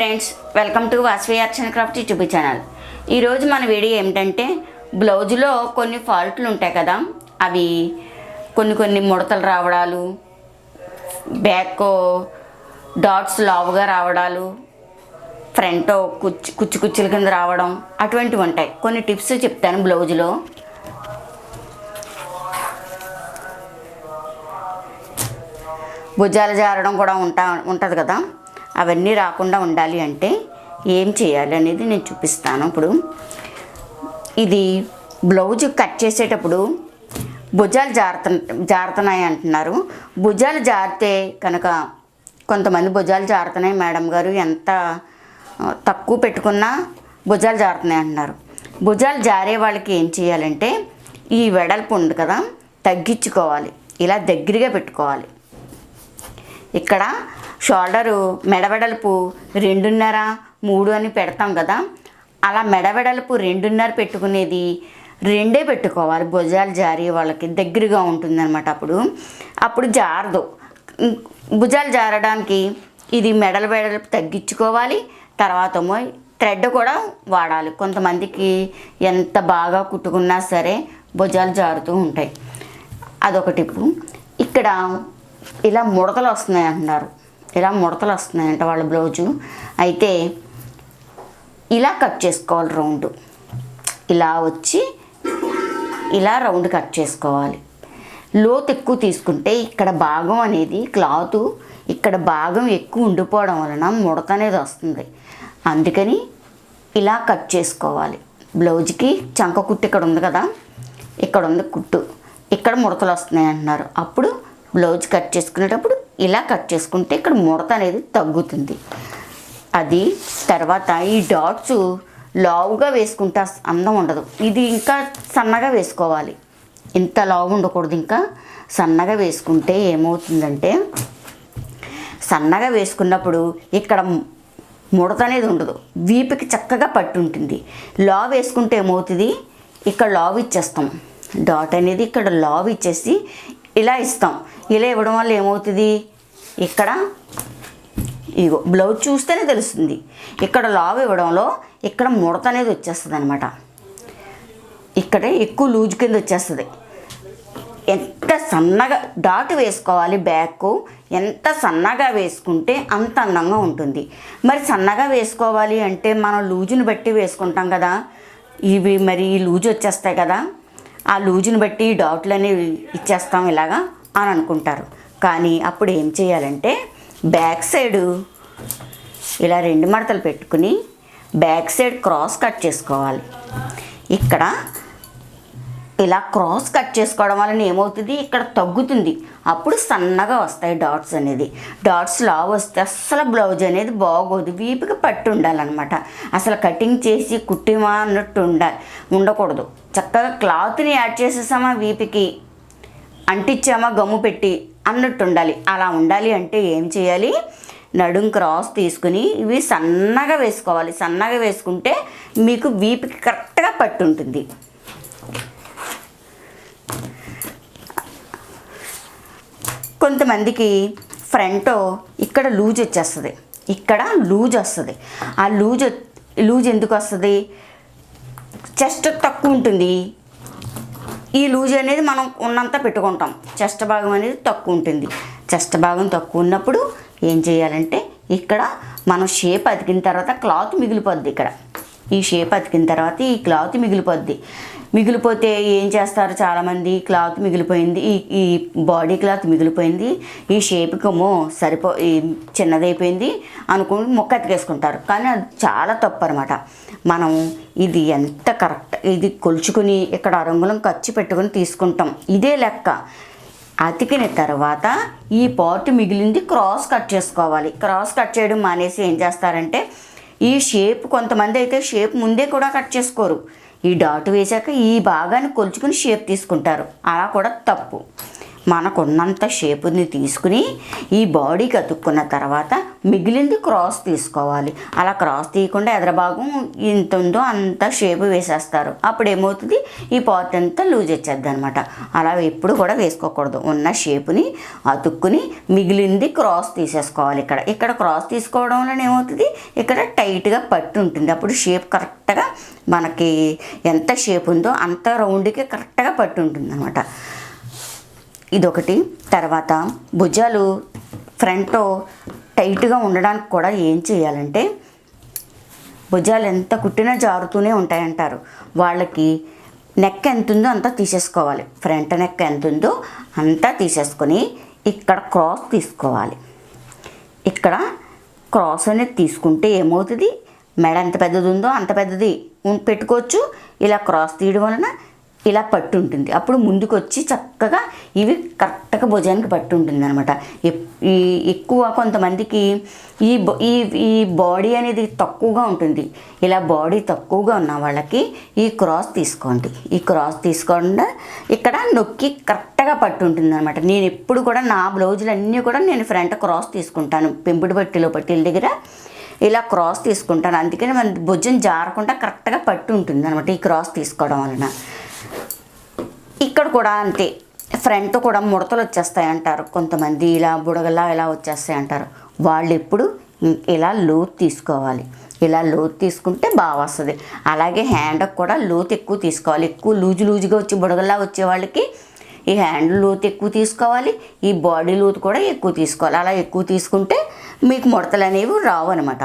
Friends, welcome to Vasavi-Arts&Crafts YouTube channel. ఈరోజు మన video ఏమిటంటే బ్లౌజులో కొన్ని ఫాల్ట్లు ఉంటాయి కదా, అవి కొన్ని ముడతలు రావడాలు, బ్యాక్ డాట్స్ లావుగా రావడాలు, ఫ్రంట్ కుచ్చుల కింద రావడం, అటువంటివి ఉంటాయి. కొన్ని టిప్స్ చెప్తాను. బ్లౌజులో భుజాలు జారడం కూడా ఉంటుంది కదా, అవన్నీ రాకుండా ఉండాలి అంటే ఏం చేయాలి అనేది నేను చూపిస్తాను. ఇప్పుడు ఇది బ్లౌజ్ కట్ చేసేటప్పుడు భుజాలు జారుతున్నాయి అంటున్నారు. భుజాలు జారితే కనుక కొంతమంది భుజాలు జారుతున్నాయి మేడం గారు, ఎంత తక్కువ పెట్టుకున్నా భుజాలు జారుతున్నాయి అంటున్నారు. భుజాలు జారే వాళ్ళకి ఏం చేయాలంటే ఈ వెడల్పు ఉంది కదా, తగ్గించుకోవాలి. ఇలా దగ్గరగా పెట్టుకోవాలి. ఇక్కడ షోల్డరు మెడవెడల్పు 2.5, 3 అని పెడతాం కదా, అలా మెడవెడల్పు 2.5 పెట్టుకునేది 2 పెట్టుకోవాలి. భుజాలు జారి వాళ్ళకి దగ్గరగా ఉంటుందన్నమాట. అప్పుడు జారదు. భుజాలు జారడానికి ఇది మెడల వెడల్పు తగ్గించుకోవాలి. తర్వాత థ్రెడ్ కూడా వాడాలి. కొంతమందికి ఎంత బాగా కుట్టుకున్నా సరే భుజాలు జారుతూ ఉంటాయి. అదొక టిప్పు. ఇక్కడ ఇలా ముడతలు వస్తున్నాయి అంటున్నారు. ఇలా ముడతలు వస్తున్నాయంట వాళ్ళ బ్లౌజు. అయితే ఇలా కట్ చేసుకోవాలి. రౌండ్ ఇలా వచ్చి ఇలా రౌండ్ కట్ చేసుకోవాలి. లోతు ఎక్కువ తీసుకుంటే ఇక్కడ భాగం అనేది క్లాత్ ఇక్కడ భాగం ఎక్కువ ఉండిపోవడం వలన ముడత అనేది వస్తుంది. అందుకని ఇలా కట్ చేసుకోవాలి. బ్లౌజ్కి చంక కుట్టు ఇక్కడ ఉంది కదా, ఇక్కడ ఉంది కుట్టు, ఇక్కడ ముడతలు వస్తున్నాయి అంటున్నారు. అప్పుడు బ్లౌజ్ కట్ చేసుకునేటప్పుడు ఇలా కట్ చేసుకుంటే ఇక్కడ ముడత అనేది తగ్గుతుంది. అది తర్వాత ఈ డాట్స్ లావుగా వేసుకుంటే అందం ఉండదు. ఇది ఇంకా సన్నగా వేసుకోవాలి. ఇంత లావు ఉండకూడదు, ఇంకా సన్నగా వేసుకుంటే ఏమవుతుందంటే, సన్నగా వేసుకున్నప్పుడు ఇక్కడ ముడత అనేది ఉండదు, వీపుకి చక్కగా పట్టు ఉంటుంది. లావు వేసుకుంటే ఏమవుతుంది, ఇక్కడ లావు ఇచ్చేస్తాం. డాట్ అనేది ఇక్కడ లావు ఇచ్చేసి ఇలా ఇస్తాం. ఇలా ఇవ్వడం వల్ల ఏమవుతుంది, ఇక్కడ ఇగో బ్లౌజ్ చూస్తేనే తెలుస్తుంది. ఇక్కడ లావు ఇవ్వడంలో ఇక్కడ ముడత అనేది వచ్చేస్తుంది అనమాట. ఇక్కడ ఎక్కువ లూజ్ కింద వచ్చేస్తుంది. ఎంత సన్నగా డాట్ వేసుకోవాలి. బ్యాక్ ఎంత సన్నగా వేసుకుంటే అంత అందంగా ఉంటుంది. మరి సన్నగా వేసుకోవాలి అంటే మనం లూజుని బట్టి వేసుకుంటాం కదా, ఇవి మరి ఈ లూజు వచ్చేస్తాయి కదా, ఆ లూజుని బట్టి డాట్లు అనేవి ఇచ్చేస్తాం ఇలాగా అని అనుకుంటారు. కానీ అప్పుడు ఏం చేయాలంటే బ్యాక్ సైడు ఇలా 2 మడతలు పెట్టుకుని బ్యాక్ సైడ్ క్రాస్ కట్ చేసుకోవాలి. ఇక్కడ ఇలా క్రాస్ కట్ చేసుకోవడం వలన ఏమవుతుంది, ఇక్కడ తగ్గుతుంది. అప్పుడు సన్నగా వస్తాయి డాట్స్ అనేది. డాట్స్ లావు వస్తే అస్సలు బ్లౌజ్ అనేది బాగోదు. వీపుకి పట్టు ఉండాలన్నమాట. అసలు కటింగ్ చేసి కుట్టిమా అన్నట్టు ఉండకూడదు. చక్కగా క్లాత్ని యాడ్ చేసేసామా, వీపుకి అంటించామా గమ్ము పెట్టి అన్నట్టు ఉండాలి. అలా ఉండాలి అంటే ఏం చేయాలి, నడుం క్రాస్ తీసుకుని ఇవి సన్నగా వేసుకోవాలి. సన్నగా వేసుకుంటే మీకు వీపుకి కరెక్ట్గా పట్టు ఉంటుంది. కొంతమందికి ఫ్రంట్ ఇక్కడ లూజ్ వచ్చేస్తుంది, ఇక్కడ లూజ్ వస్తుంది. ఆ లూజ్ ఎందుకు వస్తుంది, చెస్ట్ తక్కువ ఉంటుంది. ఈ లూజ్ అనేది మనం ఉన్నంత పెట్టుకుంటాం. చెస్ట్ భాగం అనేది తక్కువ ఉంటుంది. చెస్ట్ భాగం తక్కువ ఉన్నప్పుడు ఏం చేయాలంటే ఇక్కడ మనం షేప్ అతికిన తర్వాత క్లాత్ మిగిలిపోద్ది. ఇక్కడ ఈ షేప్ అతికిన తర్వాత ఈ క్లాత్ మిగిలిపోతే ఏం చేస్తారు చాలామంది, క్లాత్ మిగిలిపోయింది, ఈ బాడీ క్లాత్ మిగిలిపోయింది, ఈ షేప్కేమో చిన్నదైపోయింది అనుకుని మొక్క అతికేసుకుంటారు. కానీ అది చాలా తప్పు అనమాట. మనం ఇది ఎంత కరెక్ట్, ఇది కొలుచుకుని ఇక్కడ రంగులం ఖర్చు పెట్టుకుని తీసుకుంటాం. ఇదే లెక్క. అతికిన తర్వాత ఈ పార్ట్ మిగిలింది క్రాస్ కట్ చేసుకోవాలి. క్రాస్ కట్ చేయడం మానేసి ఏం చేస్తారంటే ఈ షేప్, కొంతమంది అయితే షేప్ ముందే కూడా కట్ చేసుకోరు. ఈ డాట్ వేశాక ఈ భాగాన్ని కొలుచుకుని షేప్ తీసుకుంటారు. అలా కూడా తప్పు. మనకున్నంత షేపుని తీసుకుని ఈ బాడీకి అతుక్కున్న తర్వాత మిగిలింది క్రాస్ తీసుకోవాలి. అలా క్రాస్ తీయకుండా ఎదరభాగం ఇంత ఉందో అంత షేపు వేసేస్తారు. అప్పుడు ఏమవుతుంది, ఈ పార్ట్ అంతా లూజ్ వచ్చేద్ది అనమాట. అలా ఎప్పుడు కూడా వేసుకోకూడదు. ఉన్న షేపుని అతుక్కుని మిగిలింది క్రాస్ తీసేసుకోవాలి. ఇక్కడ క్రాస్ తీసుకోవడం వలన ఏమవుతుంది, ఇక్కడ టైట్గా పట్టు ఉంటుంది. అప్పుడు షేప్ కరెక్ట్గా మనకి ఎంత షేప్ ఉందో అంత రౌండ్కి కరెక్ట్గా పట్టు ఉంటుంది అనమాట. ఇదొకటి. తర్వాత భుజాలు ఫ్రంట్ టైట్గా ఉండడానికి కూడా ఏం చేయాలంటే, భుజాలు ఎంత కుట్టినా జారుతూనే ఉంటాయంటారు. వాళ్ళకి నెక్ ఎంత ఉందో అంతా తీసేసుకోవాలి. ఫ్రంట్ నెక్ ఎంత ఉందో అంతా తీసేసుకొని ఇక్కడ క్రాస్ తీసుకోవాలి. ఇక్కడ క్రాస్ అనేది తీసుకుంటే ఏమవుతుంది, మెడ ఎంత పెద్దది ఉందో అంత పెద్దది పెట్టుకోవచ్చు. ఇలా క్రాస్ తీయడం వలన ఇలా పట్టు ఉంటుంది. అప్పుడు ముందుకు వచ్చి చక్కగా ఇవి కరెక్ట్గా భుజానికి పట్టు ఉంటుంది అనమాట. ఎక్కువ కొంతమందికి ఈ బాడీ అనేది తక్కువగా ఉంటుంది. ఇలా బాడీ తక్కువగా ఉన్న వాళ్ళకి ఈ క్రాస్ తీసుకోండి. ఈ క్రాస్ తీసుకోకుండా ఇక్కడ నొక్కి కరెక్ట్గా పట్టు ఉంటుంది అనమాట. నేను ఎప్పుడు కూడా నా బ్లౌజులు అన్నీ కూడా నేను ఫ్రంట్ క్రాస్ తీసుకుంటాను. పెంపుడు పట్టీల దగ్గర ఇలా క్రాస్ తీసుకుంటాను. అందుకని మన భుజం జారకుండా కరెక్ట్గా పట్టు ఉంటుంది అనమాట ఈ క్రాస్ తీసుకోవడం వలన. ఇక్కడ కూడా అంతే, ఫ్రంట్ కూడా ముడతలు వచ్చేస్తాయి అంటారు కొంతమంది, ఇలా బుడగలా ఇలా వచ్చేస్తాయి అంటారు. వాళ్ళు ఎప్పుడు ఇలా లోతు తీసుకోవాలి. ఇలా లోతు తీసుకుంటే బాగా వస్తుంది. అలాగే హ్యాండ్కి కూడా లోతు ఎక్కువ తీసుకోవాలి. ఎక్కువ లూజుగా వచ్చి బుడగల్లా వచ్చే వాళ్ళకి ఈ హ్యాండ్ లోతు ఎక్కువ తీసుకోవాలి, ఈ బాడీ లోతు కూడా ఎక్కువ తీసుకోవాలి. అలా ఎక్కువ తీసుకుంటే మీకు ముడతలు అనేవి రావు అనమాట.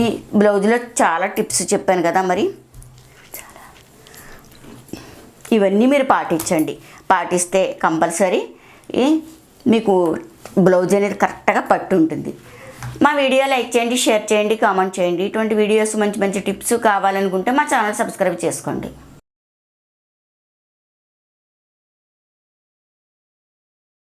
ఈ బ్లౌజ్లో చాలా టిప్స్ చెప్పాను కదా, మరి ఇవన్నీ మీరు పాటిస్తే కంపల్సరీ మీకు బ్లౌజ్ అనేది కరెక్ట్గా పట్టు ఉంటుంది. మా వీడియో లైక్ చేయండి, షేర్ చేయండి, కామెంట్ చేయండి. ఇటువంటి వీడియోస్ మంచి టిప్స్ కావాలనుకుంటే మా ఛానల్ సబ్స్క్రైబ్ చేసుకోండి.